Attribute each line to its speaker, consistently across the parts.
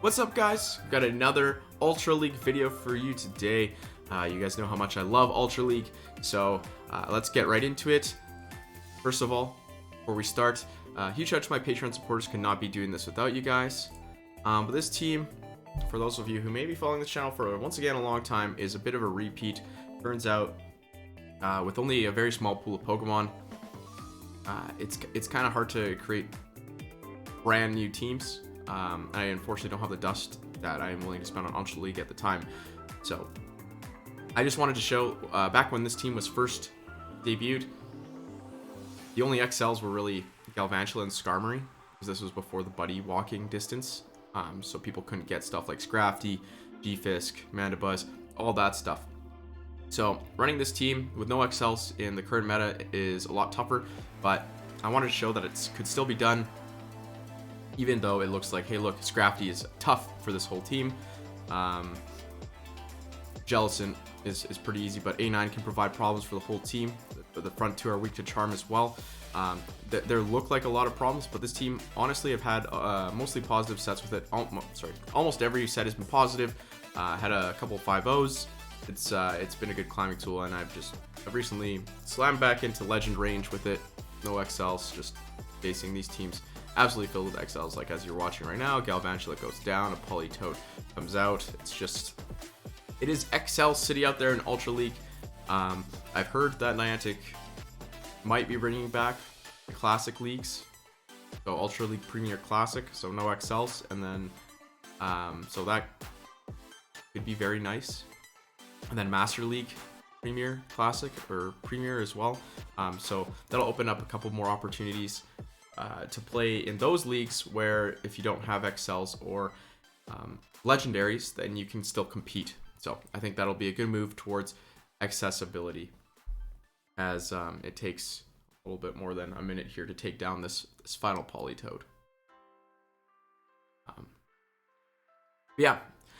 Speaker 1: What's up, guys? Got another Ultra League video for you today. You guys know how much I love Ultra League, so let's get right into it. First of all, before we start, huge shout out to my Patreon supporters. Could not be doing this without you guys. But this team, for those of you who may be following this channel for once again a long time, is a bit of a repeat. Turns out, with only a very small pool of Pokemon, it's kind of hard to create brand new teams. I unfortunately don't have the dust that I am willing to spend on Ultra League at the time. So I just wanted to show, back when this team was first debuted, the only XLs were really Galvantula and Skarmory, because this was before the buddy walking distance. So people couldn't get stuff like Scrafty, G-Fisk, Mandibuzz, all that stuff. So running this team with no XLs in the current meta is a lot tougher, but I wanted to show that it could still be done, even though it looks like, hey look, Scrafty is tough for this whole team. Jellicent is pretty easy, but A9 can provide problems for the whole team. The front two are weak to Charm as well. There look like a lot of problems, but this team honestly have had mostly positive sets with it. Almost every set has been positive. Had a couple 5-0s. It's been a good climbing tool, and I've recently slammed back into legend range with it. No XLs, just facing these teams absolutely filled with XLs, like as you're watching right now. Galvantula goes down, a Politoed comes out. It is XL City out there in Ultra League. I've heard that Niantic might be bringing back the Classic Leagues, so Ultra League Premier Classic, so no XLs, and then so that could be very nice. And then Master League Premier Classic, or Premier as well. So that'll open up a couple more opportunities to play in those leagues where if you don't have XLs or legendaries, then you can still compete. So I think that'll be a good move towards accessibility, as it takes a little bit more than a minute here to take down this final Politoed. Yeah,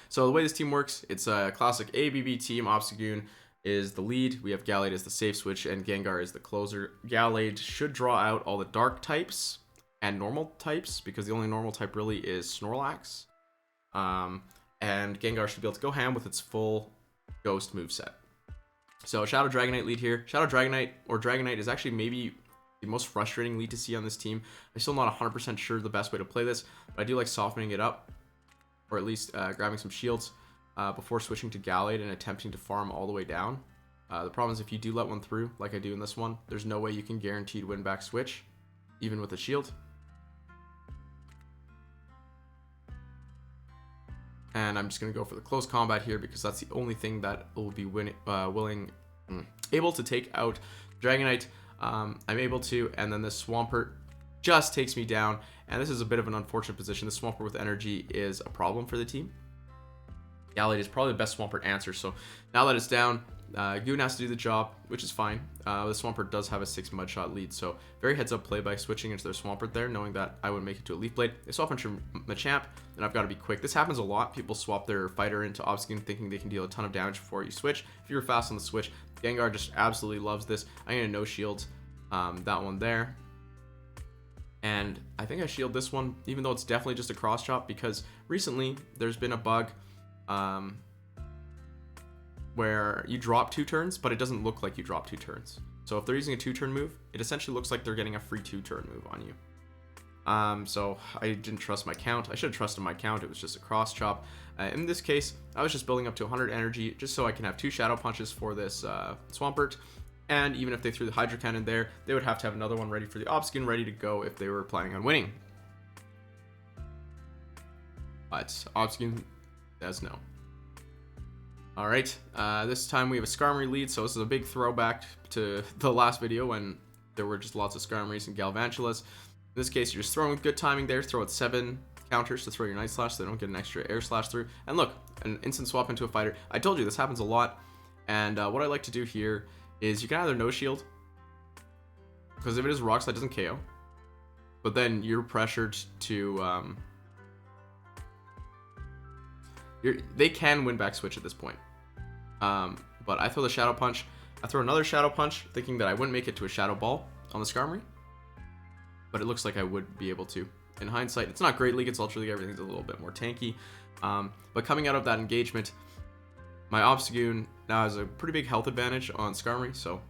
Speaker 1: so the way this team works, it's a classic ABB team. Obstagoon is the lead. We have Gallade as the safe switch, and Gengar is the closer. Gallade should draw out all the dark types and normal types, because the only normal type really is Snorlax. And Gengar should be able to go ham with its full ghost moveset. So Shadow Dragonite lead here. Shadow Dragonite, or Dragonite, is actually maybe the most frustrating lead to see on this team. I'm still not 100% sure the best way to play this, but I do like softening it up, or at least grabbing some shields before switching to Gallade and attempting to farm all the way down. The problem is if you do let one through, like I do in this one, there's no way you can guaranteed win back switch, even with a shield. And I'm just going to go for the close combat here, because that's the only thing that will be able to take out Dragonite. I'm able to, and then this Swampert just takes me down, and this is a bit of an unfortunate position. The Swampert with energy is a problem for the team. Gallade is probably the best Swampert answer, so now that it's down, Goon has to do the job, which is fine. The Swampert does have a 6 mudshot lead, so very heads up play by switching into their Swampert there, knowing that I would make it to a Leaf Blade. They swap into Machamp, and I've got to be quick. This happens a lot. People swap their fighter into Obstagoon thinking they can deal a ton of damage before you switch. If you're fast on the switch, Gengar just absolutely loves this. I'm going to no shield that one there. And I think I shield this one, even though it's definitely just a cross chop, because recently there's been a bug where you drop 2 turns, but it doesn't look like you drop 2 turns. So if they're using a 2-turn move, it essentially looks like they're getting a free 2-turn move on you. So I didn't trust my count. I should have trusted my count. It was just a cross chop. In this case, I was just building up to 100 energy just so I can have 2 shadow punches for this Swampert. And even if they threw the Hydro Cannon there, they would have to have another one ready for the Obstagoon, ready to go if they were planning on winning. But Obstagoon says no. Alright, this time we have a Skarmory lead, so this is a big throwback to the last video when there were just lots of Skarmorys and Galvantulas. In this case, you're just throwing with good timing there. Throw out 7 counters to throw your Night Slash so they don't get an extra Air Slash through. And look, an instant swap into a fighter. I told you this happens a lot, and what I like to do here is you can either no shield, because if it is Rock Slide, it doesn't KO, but then you're pressured to they can win back switch at this point. But I throw the Shadow Punch. I throw another Shadow Punch, thinking that I wouldn't make it to a Shadow Ball on the Skarmory, but it looks like I would be able to. in hindsight. It's not Great League, it's Ultra League, everything's a little bit more tanky. But coming out of that engagement, my Obstagoon now has a pretty big health advantage on Skarmory, so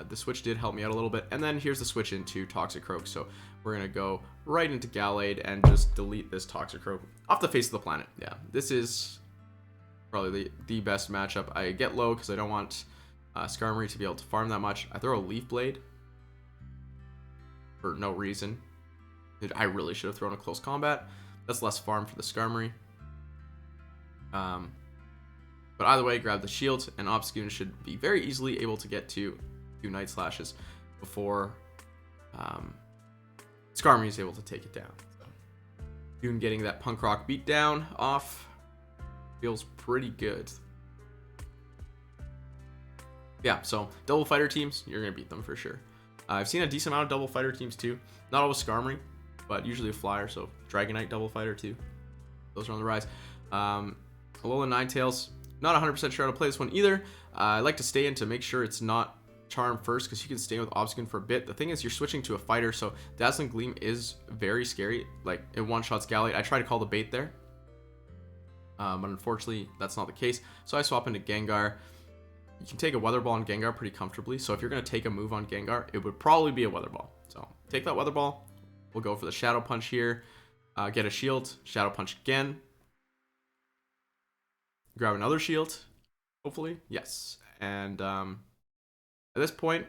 Speaker 1: the switch did help me out a little bit. And then here's the switch into Toxicroak, so we're going to go right into Gallade and just delete this Toxicroak off the face of the planet. Yeah, this is probably the best matchup. I get low because I don't want Skarmory to be able to farm that much. I throw a Leaf Blade for no reason. I really should have thrown a Close Combat. That's less farm for the Skarmory. But either way, grab the shield, and Obstagoon should be very easily able to get to 2 Night Slashes before Skarmory is able to take it down. So, Goon getting that Punk Rock beat down off feels pretty good. Yeah, so double fighter teams, you're going to beat them for sure. I've seen a decent amount of double fighter teams too. Not always Skarmory, but usually a flyer, so Dragonite double fighter too. Those are on the rise. Alolan Ninetales, not 100% sure how to play this one either. I like to stay in to make sure it's not Charm first, because you can stay with Obstagoon for a bit. The thing is, you're switching to a fighter, so Dazzling Gleam is very scary. Like, it one-shots Gallade. I try to call the bait there, but unfortunately, that's not the case. So I swap into Gengar. You can take a Weather Ball on Gengar pretty comfortably, so if you're going to take a move on Gengar, it would probably be a Weather Ball. So take that Weather Ball. We'll go for the Shadow Punch here. Get a shield. Shadow Punch again. Grab another shield, hopefully. Yes. And at this point,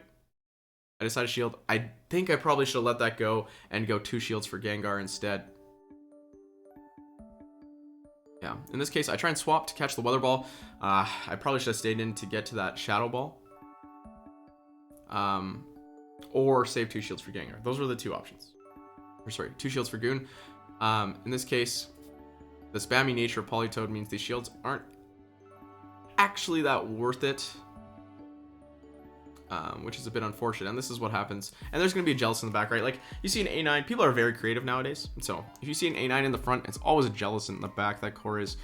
Speaker 1: I decided to shield. I think I probably should have let that go and go 2 shields for Gengar instead. Yeah, in this case, I try and swap to catch the Weather Ball. I probably should have stayed in to get to that Shadow Ball. Or save 2 shields for Gengar. Those were the 2 options. Or sorry, 2 shields for Goon. In this case, the spammy nature of Politoed means these shields aren't actually that worth it. Which is a bit unfortunate, and this is what happens. And there's going to be a Jellicent in the back, right? Like, you see an A9, people are very creative nowadays, so if you see an A9 in the front, it's always a Jellicent in the back. That core is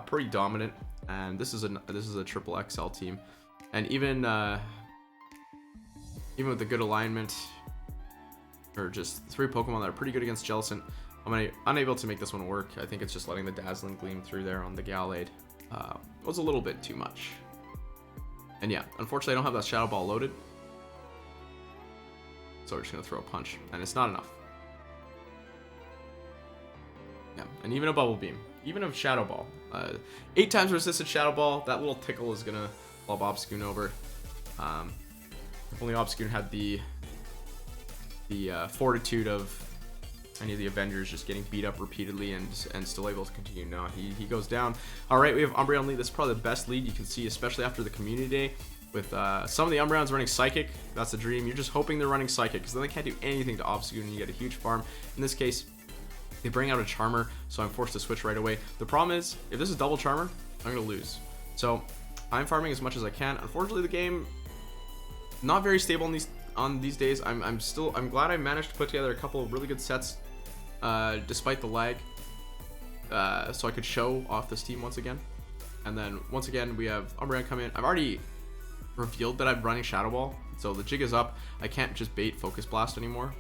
Speaker 1: pretty dominant, and this is a triple XL team. And even with the good alignment, or just 3 Pokemon that are pretty good against Jellicent, I'm unable to make this one work. I think it's just letting the Dazzling Gleam through there on the Gallade was a little bit too much. And yeah, unfortunately, I don't have that Shadow Ball loaded. So we're just going to throw a punch. And it's not enough. Yeah, and even a Bubble Beam. Even a Shadow Ball. 8 times resisted Shadow Ball. That little tickle is going to lob Obstagoon over. If only Obstagoon had the fortitude of any of the Avengers just getting beat up repeatedly and still able to continue. No, he goes down. All right, we have Umbreon lead. This is probably the best lead you can see, especially after the community day. With some of the Umbreons running Psychic, that's a dream. You're just hoping they're running Psychic, because then they can't do anything to Obstagoon and you get a huge farm. In this case, they bring out a Charmer, so I'm forced to switch right away. The problem is, if this is double Charmer, I'm going to lose. So I'm farming as much as I can. Unfortunately, the game not very stable on these days. I'm glad I managed to put together a couple of really good sets despite the lag, so I could show off this team once again. And then once again we have Umbreon come in. I've already revealed that I'm running Shadow Ball, so the jig is up. I can't just bait Focus Blast anymore.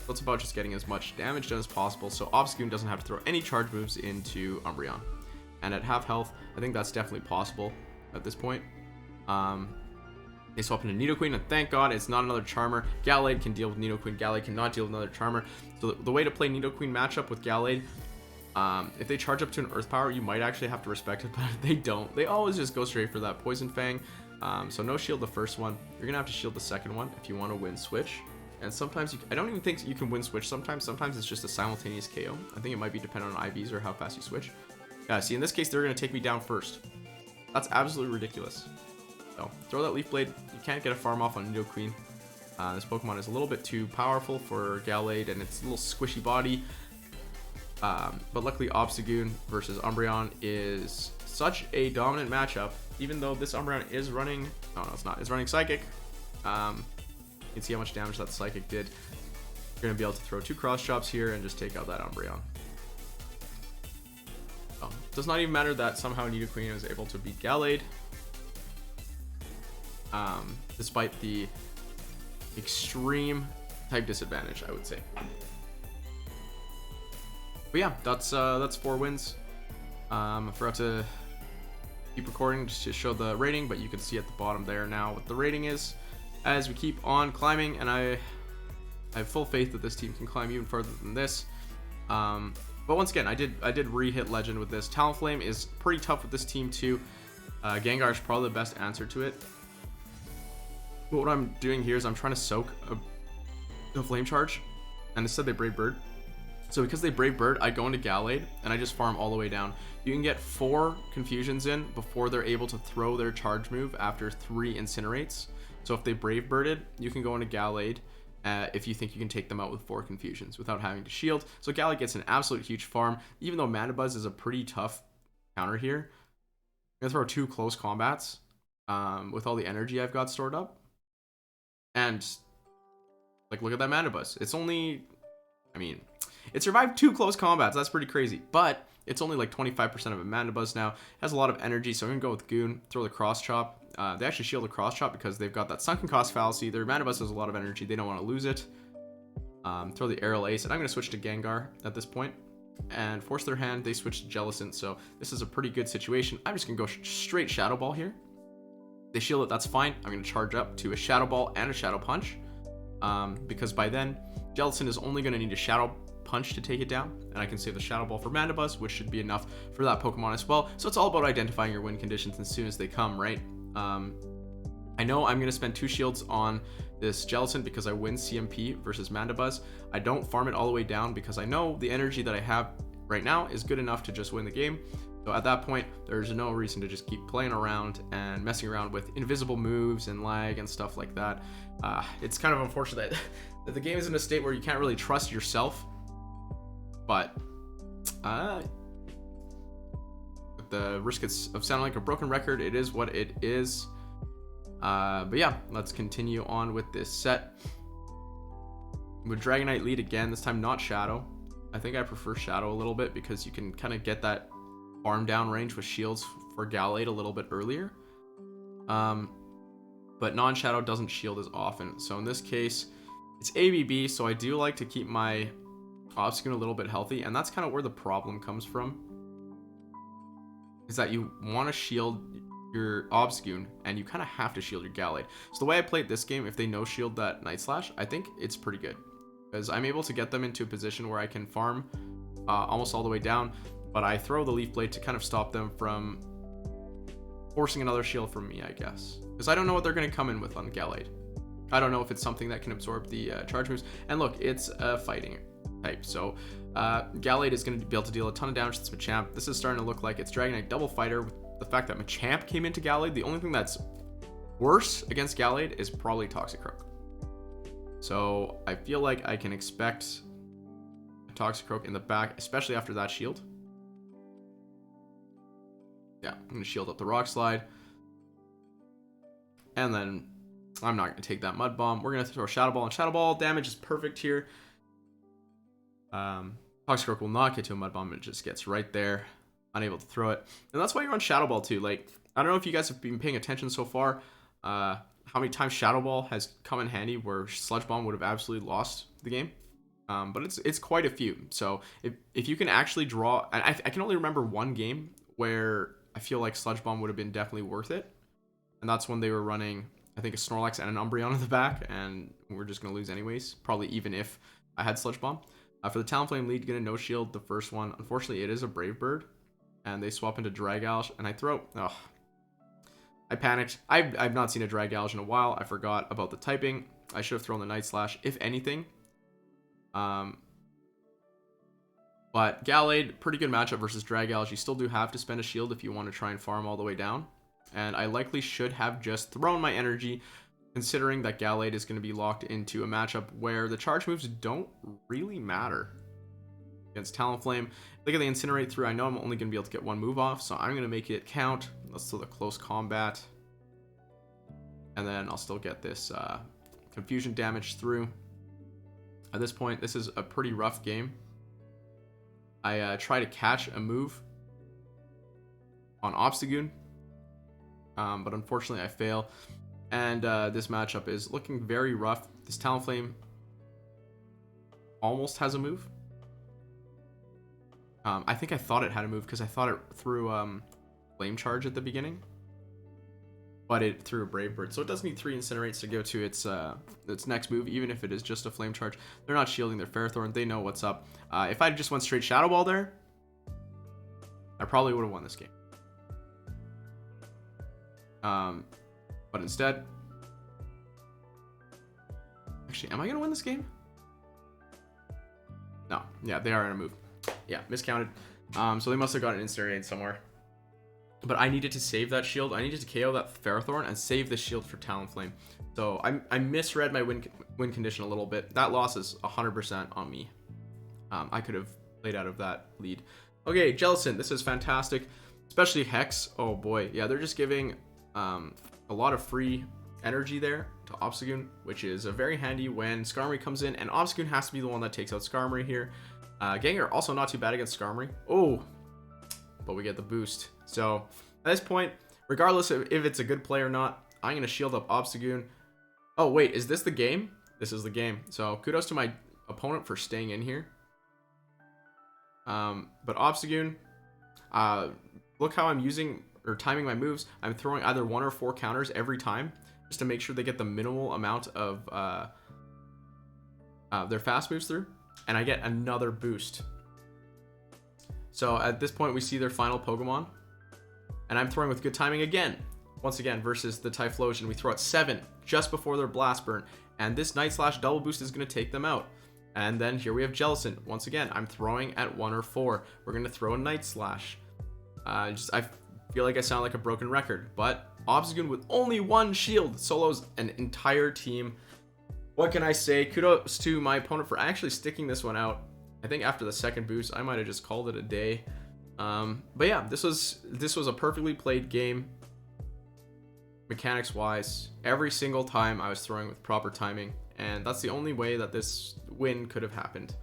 Speaker 1: So it's about just getting as much damage done as possible, so Obstagoon doesn't have to throw any charge moves into Umbreon. And at half health, I think that's definitely possible at this point. They swap into Nidoqueen, and thank God it's not another Charmer. Gallade can deal with Nidoqueen. Gallade cannot deal with another Charmer. So the way to play Nidoqueen matchup with Gallade, if they charge up to an Earth Power, you might actually have to respect it, but if they don't, they always just go straight for that Poison Fang. So no shield the first one. You're gonna have to shield the second one if you want to win Switch. And sometimes I don't even think you can win Switch. Sometimes it's just a simultaneous KO. I think it might be dependent on IVs or how fast you switch. Yeah, see, in this case, they're gonna take me down first. That's absolutely ridiculous. So throw that Leaf Blade. You can't get a farm off on Nidoqueen. This Pokemon is a little bit too powerful for Gallade and its little squishy body. But luckily Obstagoon versus Umbreon is such a dominant matchup. Even though this Umbreon is running... Oh, no, it's not. It's running Psychic. You can see how much damage that Psychic did. You're going to be able to throw 2 Cross Chops here and just take out that Umbreon. Oh, does not even matter that somehow Nidoqueen is able to beat Gallade. Despite the extreme type disadvantage, I would say. But yeah, that's 4 wins. I forgot to keep recording just to show the rating, but you can see at the bottom there now what the rating is as we keep on climbing, and I have full faith that this team can climb even further than this. But once again, I did re-hit Legend with this. Talonflame is pretty tough with this team too. Gengar is probably the best answer to it. But what I'm doing here is I'm trying to soak a Flame Charge, and instead they Brave Bird. So because they Brave Bird, I go into Gallade, and I just farm all the way down. You can get 4 Confusions in before they're able to throw their charge move after 3 Incinerates. So if they Brave Birded, you can go into Gallade if you think you can take them out with 4 Confusions without having to shield. So Gallade gets an absolute huge farm, even though Mana Buzz is a pretty tough counter here. I'm going to throw 2 close combats with all the energy I've got stored up. And, like, look at that Mana Buzz. It's only, I mean, it survived 2 close combats. That's pretty crazy. But it's only like 25% of a Mana Buzz now. It has a lot of energy, so I'm going to go with Goon, throw the Cross Chop. They actually shield the Cross Chop because they've got that Sunken Cost Fallacy. Their Mana Buzz has a lot of energy. They don't want to lose it. Throw the Aerial Ace, and I'm going to switch to Gengar at this point and force their hand. They switch to Jellicent, so this is a pretty good situation. I'm just going to go straight Shadow Ball here. They shield it, that's fine. I'm going to charge up to a Shadow Ball and a Shadow Punch because by then, Jellicent is only going to need a Shadow Punch to take it down, and I can save the Shadow Ball for Mana Buzz, which should be enough for that Pokemon as well. So it's all about identifying your win conditions as soon as they come, right? I know I'm going to spend 2 shields on this Jellicent because I win CMP versus Mana Buzz. I don't farm it all the way down because I know the energy that I have right now is good enough to just win the game. So at that point, there's no reason to just keep playing around and messing around with invisible moves and lag and stuff like that. It's kind of unfortunate that the game is in a state where you can't really trust yourself. But with the risk of sounding like a broken record, it is what it is. But yeah, let's continue on with this set. With Dragonite lead again, this time not Shadow. I think I prefer Shadow a little bit because you can kind of get that farm down range with shields for Gallade a little bit earlier. But non-Shadow doesn't shield as often. So in this case, it's ABB, so I do like to keep my Obstagoon a little bit healthy, and that's kind of where the problem comes from. Is that you want to shield your Obstagoon, and you kind of have to shield your Gallade. So the way I played this game, if they no shield that Night Slash, I think it's pretty good. Because I'm able to get them into a position where I can farm almost all the way down, but I throw the Leaf Blade to kind of stop them from forcing another shield from me, I guess. Because I don't know what they're going to come in with on Gallade. I don't know if it's something that can absorb the charge moves. And look, it's a fighting type, so Gallade is going to be able to deal a ton of damage to Machamp. This is starting to look like it's Dragonite double fighter. With the fact that Machamp came into Gallade, the only thing that's worse against Gallade is probably Toxicroak. So I feel like I can expect a Toxicroak in the back, especially after that shield. Yeah, I'm going to shield up the Rock Slide. And then I'm not going to take that Mud Bomb. We're going to throw Shadow Ball, and Shadow Ball damage is perfect here. Toxicroak will not get to a Mud Bomb. It just gets right there, unable to throw it. And that's why you're on Shadow Ball too. Like, I don't know if you guys have been paying attention so far, how many times Shadow Ball has come in handy where Sludge Bomb would have absolutely lost the game. But it's quite a few. So if you can actually draw, and I can only remember one game where I feel like Sludge Bomb would have been definitely worth it. And that's when they were running, I think, a Snorlax and an Umbreon in the back, and we're just going to lose anyways, probably even if I had Sludge Bomb. For the Talonflame lead, going to no shield the first one. Unfortunately, it is a Brave Bird, and they swap into Dragalge, and I throw... Oh, I panicked. I've not seen a Dragalge in a while. I forgot about the typing. I should have thrown the Night Slash, if anything. But Gallade, pretty good matchup versus Dragalge. You still do have to spend a shield if you want to try and farm all the way down. And I likely should have just thrown my energy, considering that Gallade is going to be locked into a matchup where the charge moves don't really matter against Talonflame. Look at the Incinerate through. I know I'm only going to be able to get one move off, so I'm going to make it count. Let's do the close combat. And then I'll still get this confusion damage through. At this point, this is a pretty rough game. I try to catch a move on Obstagoon, but unfortunately I fail. And this matchup is looking very rough. This Talonflame almost has a move. I think I thought it had a move because I thought it threw Flame Charge at the beginning. But it threw a Brave Bird. So it does need 3 Incinerates to go to its next move, even if it is just a Flame Charge. They're not shielding their Ferrothorn. They know what's up. If I just went straight Shadow Ball there, I probably would have won this game. But instead... Actually, am I going to win this game? No. Yeah, they are in a move. Yeah, miscounted. So they must have got an Incinerate somewhere. But I needed to save that shield. I needed to KO that Ferrothorn and save the shield for Talonflame. So I misread my win condition a little bit. That loss is 100% on me. I could have played out of that lead. Okay, Jellicent. This is fantastic. Especially Hex. Oh boy. Yeah, they're just giving a lot of free energy there to Obstagoon, which is very handy when Skarmory comes in. And Obstagoon has to be the one that takes out Skarmory here. Gengar also not too bad against Skarmory. Oh, but we get the boost. So at this point, regardless of if it's a good play or not, I'm going to shield up Obstagoon. Oh, wait, is this the game? This is the game. So kudos to my opponent for staying in here. But Obstagoon, look how I'm using or timing my moves. I'm throwing either 1 or 4 counters every time just to make sure they get the minimal amount of their fast moves through. And I get another boost. So at this point, we see their final Pokemon. And I'm throwing with good timing again. Once again, versus the Typhlosion. We throw at 7 just before their Blast Burn. And this Night Slash double boost is going to take them out. And then here we have Jellicent. Once again, I'm throwing at 1 or 4. We're going to throw a Night Slash. I feel like I sound like a broken record. But Obstagoon with only 1 shield solos an entire team. What can I say? Kudos to my opponent for actually sticking this one out. I think after the second boost, I might have just called it a day. But yeah, this was a perfectly played game. Mechanics wise, every single time I was throwing with proper timing, and that's the only way that this win could have happened.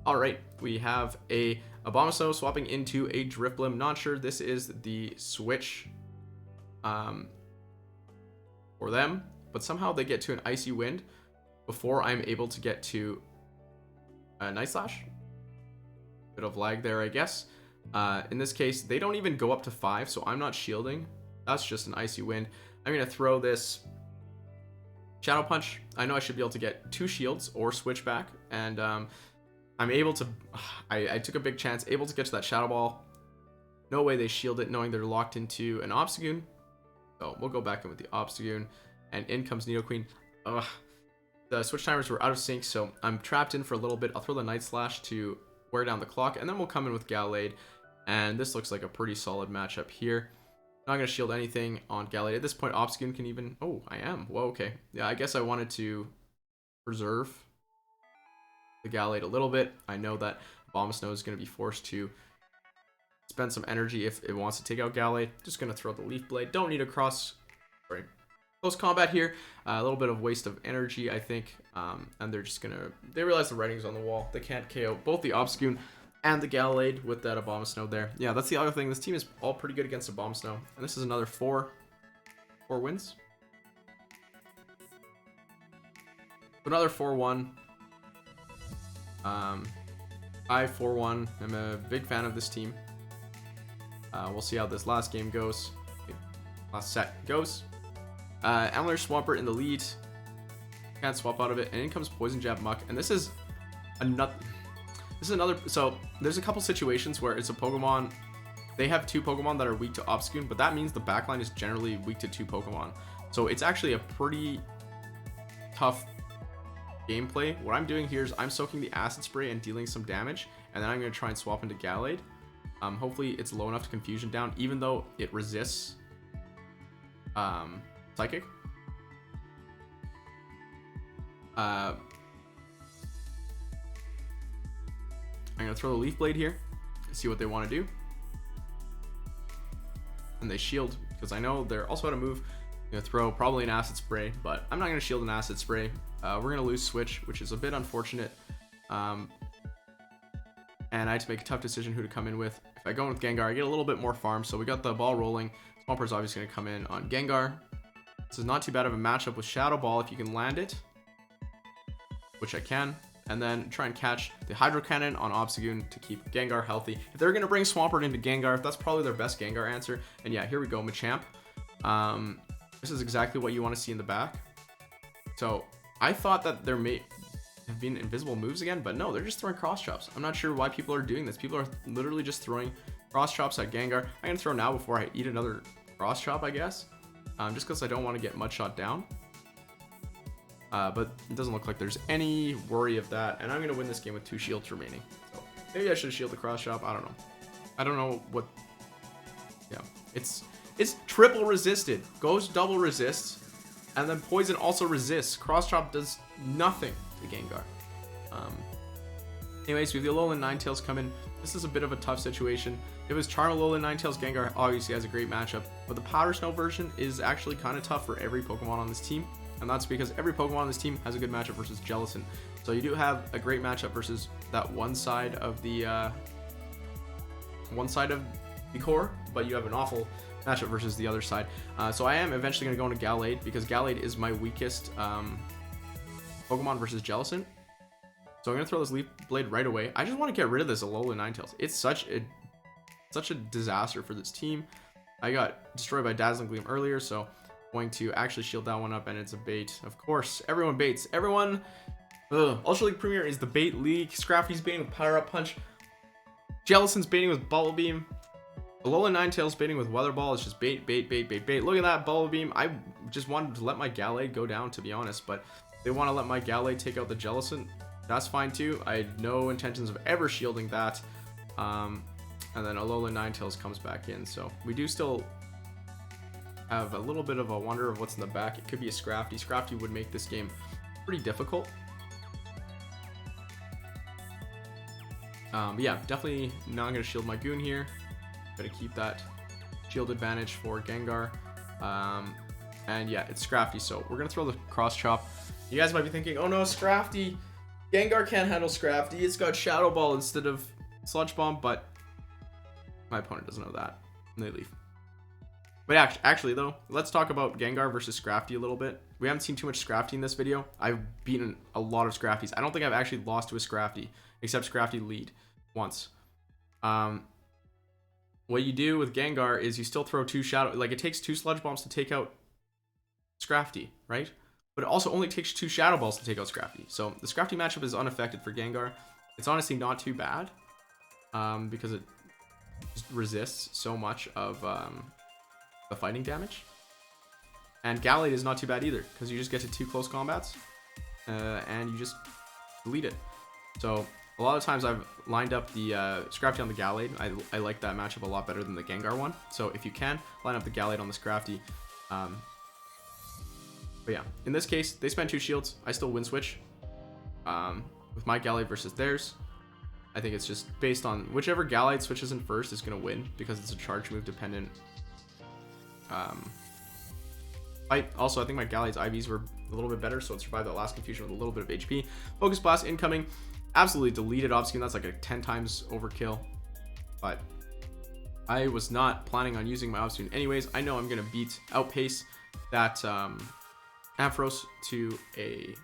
Speaker 1: All right, we have a Abomasnow swapping into a Drifblim. Not sure this is the switch for them, but somehow they get to an Icy Wind before I'm able to get to a Night Slash. Bit of lag there, I guess. In this case, they don't even go up to 5, so I'm not shielding. That's just an Icy Wind. I'm going to throw this Shadow Punch. I know I should be able to get 2 shields or switch back, and I'm able to... I took a big chance, able to get to that Shadow Ball. No way they shield it, knowing they're locked into an Obstagoon. So we'll go back in with the Obstagoon, and in comes Nidoqueen. Ugh. The switch timers were out of sync, so I'm trapped in for a little bit. I'll throw the Night Slash to wear down the clock, and then we'll come in with Gallade. And this looks like a pretty solid matchup here. Not going to shield anything on Gallade. At this point, Obstagoon can even... Oh, I am. Whoa, okay. Yeah, I guess I wanted to preserve the Gallade a little bit. I know that Abomasnow is going to be forced to spend some energy if it wants to take out Gallade. Just going to throw the Leaf Blade. Don't need a close combat here. A little bit of waste of energy, I think. And they're just going to... They realize the writing's on the wall. They can't KO both the Obstagoon and the Gallade with that Abomasnow there. Yeah, that's the other thing. This team is all pretty good against Abomasnow. And this is another 4 wins. Another 4-1. 5-4-1. I'm a big fan of this team. We'll see how this last game goes. Last set goes. Amler Swampert in the lead. Can't swap out of it. And in comes Poison Jab Muck. And this is another... So there's a couple situations where it's a Pokemon. They have 2 Pokemon that are weak to Obstagoon, but that means the backline is generally weak to 2 Pokemon. So it's actually a pretty tough gameplay. What I'm doing here is I'm soaking the Acid Spray and dealing some damage, and then I'm going to try and swap into Gallade. Hopefully it's low enough to Confusion down, even though it resists Psychic. I'm going to throw the Leaf Blade here, see what they want to do. And they shield, because I know they're also out of move. I'm going to throw probably an Acid Spray, but I'm not going to shield an Acid Spray. We're going to lose Switch, which is a bit unfortunate. And I had to make a tough decision who to come in with. If I go in with Gengar, I get a little bit more farm, so we got the ball rolling. Swampert's obviously going to come in on Gengar. This is not too bad of a matchup with Shadow Ball if you can land it, which I can. and then try and catch the Hydro Cannon on Obstagoon to keep Gengar healthy. If they're going to bring Swampert into Gengar, that's probably their best Gengar answer. And yeah, here we go, Machamp. This is exactly what you want to see in the back. So I thought that there may have been invisible moves again, but no, they're just throwing cross chops. I'm not sure why people are doing this. People are literally just throwing cross chops at Gengar. I'm going to throw now before I eat another cross chop, I guess. Just because I don't want to get mud shot down. But it doesn't look like there's any worry of that. And I'm going to win this game with 2 shields remaining. So maybe I should have shielded the cross chop. I don't know. I don't know what... Yeah. It's triple resisted. Goes double resists. And then poison also resists. Cross chop does nothing to Gengar. Anyways, we have the Alolan Ninetales come in. This is a bit of a tough situation. If it was Charm Alolan Ninetales, Gengar obviously has a great matchup. But the Powder Snow version is actually kind of tough for every Pokemon on this team. And that's because every Pokemon on this team has a good matchup versus Jellicent. So you do have a great matchup versus that one side of the core, but you have an awful matchup versus the other side. So I am eventually going to go into Gallade because Gallade is my weakest Pokemon versus Jellicent. So I'm going to throw this Leaf Blade right away. I just want to get rid of this Alolan Ninetales. It's such a disaster for this team. I got destroyed by Dazzling Gleam earlier, so going to actually shield that one up, and it's a bait. Of course, everyone baits. Everyone. Ultra League Premier is the bait league. Scrafty's baiting with Power Up Punch. Jellicent's baiting with Bubble Beam. Alolan Ninetales baiting with Weather Ball. It's just bait, bait, bait, bait, bait. Look at that Bubble Beam. I just wanted to let my Gallade go down, to be honest, but they want to let my Gallade take out the Jellicent. That's fine too. I had no intentions of ever shielding that. And then Alolan Ninetales comes back in, so we do still have a little bit of a wonder of what's in the back. It could be a Scrafty. Scrafty would make this game pretty difficult. But yeah, definitely not going to shield my Goon here. Going to keep that shield advantage for Gengar. And yeah, it's Scrafty, so we're going to throw the Cross Chop. You guys might be thinking, oh no, Scrafty. Gengar can't handle Scrafty. It's got Shadow Ball instead of Sludge Bomb, but my opponent doesn't know that. And they leave. But actually, though, let's talk about Gengar versus Scrafty a little bit. We haven't seen too much Scrafty in this video. I've beaten a lot of Scrafties. I don't think I've actually lost to a Scrafty, except Scrafty lead once. What you do with Gengar is you still throw 2 Shadow... Like, it takes 2 Sludge Bombs to take out Scrafty, right? But it also only takes 2 Shadow Balls to take out Scrafty. So the Scrafty matchup is unaffected for Gengar. It's honestly not too bad, because it just resists so much of... the fighting damage. And Gallade is not too bad either, because you just get to 2 close combats and you just delete it. So a lot of times I've lined up the Scrafty on the Gallade. I like that matchup a lot better than the Gengar one. So if you can, line up the Gallade on the Scrafty. But yeah, in this case, they spend 2 shields. I still win switch with my Gallade versus theirs. I think it's just based on whichever Gallade switches in first is going to win, because it's a charge move dependent fight. Also, I think my Gallade's IVs were a little bit better, so it survived that last confusion with a little bit of HP. Focus Blast incoming. Absolutely deleted Obstagoon. That's like a 10 times overkill. But I was not planning on using my Obstagoon anyways. I know I'm going to outpace that Ampharos to a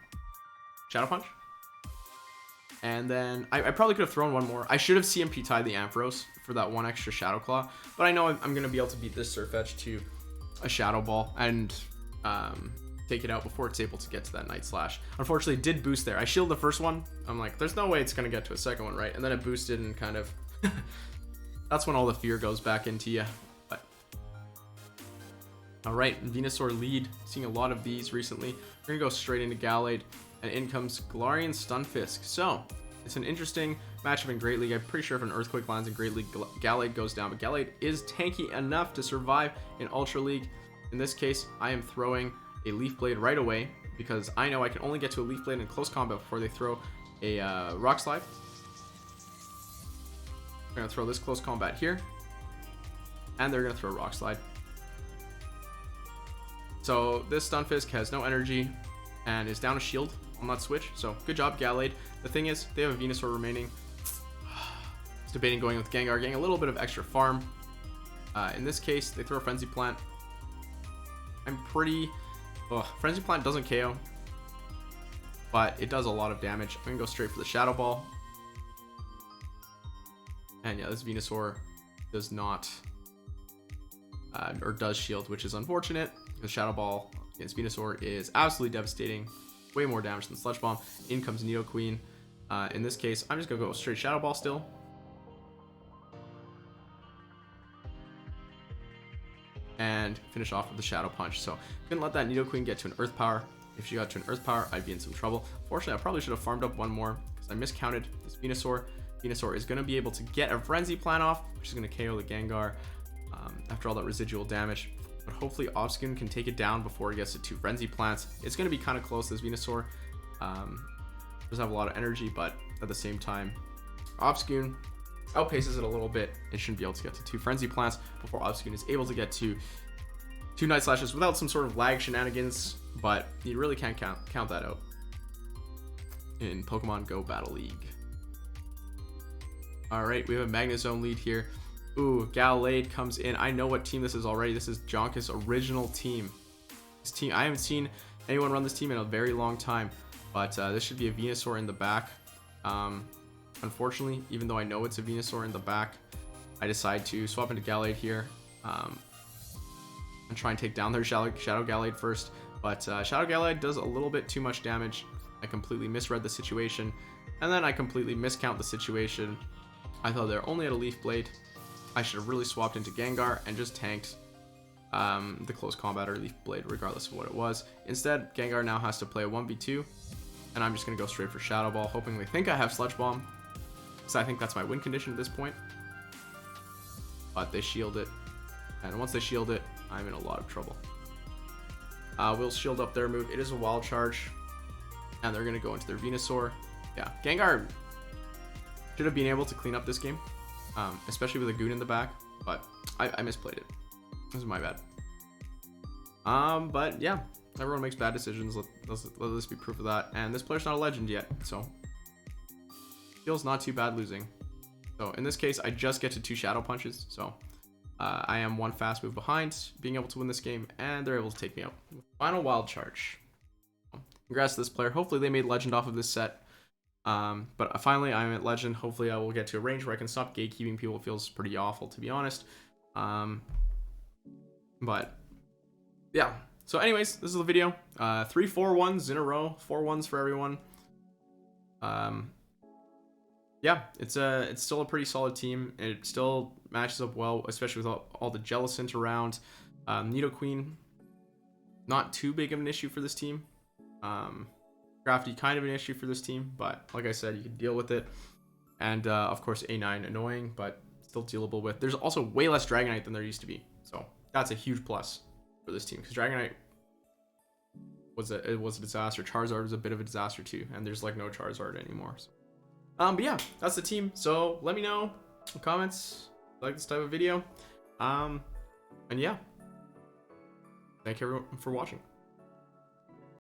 Speaker 1: Shadow Punch. And then I probably could have thrown one more. I should have CMP tied the Ampharos for that 1 extra Shadow Claw. But I know I'm going to be able to beat this Sirfetch'd to a Shadow Ball and take it out before it's able to get to that Night Slash. Unfortunately, it did boost there. I shielded the first one. I'm like, there's no way it's going to get to a second one, right? And then it boosted and kind of... That's when all the fear goes back into you. But all right, Venusaur lead. Seeing a lot of these recently. We're going to go straight into Gallade. And in comes Galarian Stunfisk. So, it's an interesting matchup in Great League. I'm pretty sure if an Earthquake lands in Great League, Gallade goes down. But Gallade is tanky enough to survive in Ultra League. In this case, I am throwing a Leaf Blade right away, because I know I can only get to a Leaf Blade in close combat before they throw a Rock Slide. I'm going to throw this close combat here. And they're going to throw Rock Slide. So, this Stunfisk has no energy and is down a shield on that switch. So good job, Gallade. The thing is, they have a Venusaur remaining. It's debating going with Gengar, getting a little bit of extra farm. In this case, they throw a Frenzy Plant. I'm pretty... Frenzy Plant doesn't KO. but it does a lot of damage. I'm gonna go straight for the Shadow Ball. And yeah, this Venusaur does not, or does shield, which is unfortunate. The Shadow Ball against Venusaur is absolutely devastating. Way more damage than Sludge Bomb. In comes Nidoqueen. In this case, I'm just gonna go straight Shadow Ball still. And finish off with the Shadow Punch. So couldn't let that Nidoqueen get to an Earth Power. If she got to an Earth Power, I'd be in some trouble. Fortunately, I probably should have farmed up one more because I miscounted this Venusaur. Venusaur is going to be able to get a Frenzy Plant off, which is going to KO the Gengar after all that residual damage. But hopefully Obstagoon can take it down before it gets to 2 Frenzy Plants. It's going to be kind of close, this Venusaur. Does have a lot of energy, but at the same time, Obstagoon outpaces it a little bit. It shouldn't be able to get to 2 Frenzy Plants before Obstagoon is able to get to 2 Night Slashes without some sort of lag shenanigans, but you really can't count that out in Pokemon Go Battle League. Alright, we have a Magnezone lead here. Ooh, Galade comes in. I know what team this is already. This is Jonka's original team. This team, I haven't seen anyone run this team in a very long time, but this should be a Venusaur in the back. Unfortunately, even though I know it's a Venusaur in the back, I decide to swap into Galade here and try and take down their Shadow Galade first. But Shadow Galade does a little bit too much damage. I completely misread the situation, and then I completely miscount the situation. I thought they're only at a Leaf Blade. I should have really swapped into Gengar and just tanked the close combat or Leaf Blade, regardless of what it was. Instead, Gengar now has to play a 1v2, and I'm just going to go straight for Shadow Ball, hoping they think I have Sludge Bomb, because I think that's my win condition at this point. But they shield it, and once they shield it, I'm in a lot of trouble. We'll shield up their move. It is a Wild Charge, and they're going to go into their Venusaur. Yeah, Gengar should have been able to clean up this game, especially with a Goon in the back, but I misplayed it. This is my bad. But yeah, everyone makes bad decisions. Let this be proof of that. And this player's not a legend yet, so feels not too bad losing. So in this case, I just get to 2 Shadow Punches, so I am 1 fast move behind being able to win this game, and they're able to take me out. Final Wild Charge. Congrats to this player. Hopefully they made legend off of this set. But finally, I'm at legend. Hopefully I will get to a range where I can stop gatekeeping people. It feels pretty awful, to be honest. But yeah. So anyways, this is the video. 3 4-1s in a row. 4 1s for everyone. Yeah, it's still a pretty solid team. It still matches up well, especially with all the Jellicent around. Nidoqueen, not too big of an issue for this team. Crafty, kind of an issue for this team, but like I said, you can deal with it. And of course, A9, annoying, but still dealable with. There's also way less Dragonite than there used to be, so that's a huge plus for this team, because Dragonite was a disaster. Charizard was a bit of a disaster too, and there's like no Charizard anymore. So. But yeah, that's the team. So let me know in the comments if you like this type of video. And yeah, thank you everyone for watching.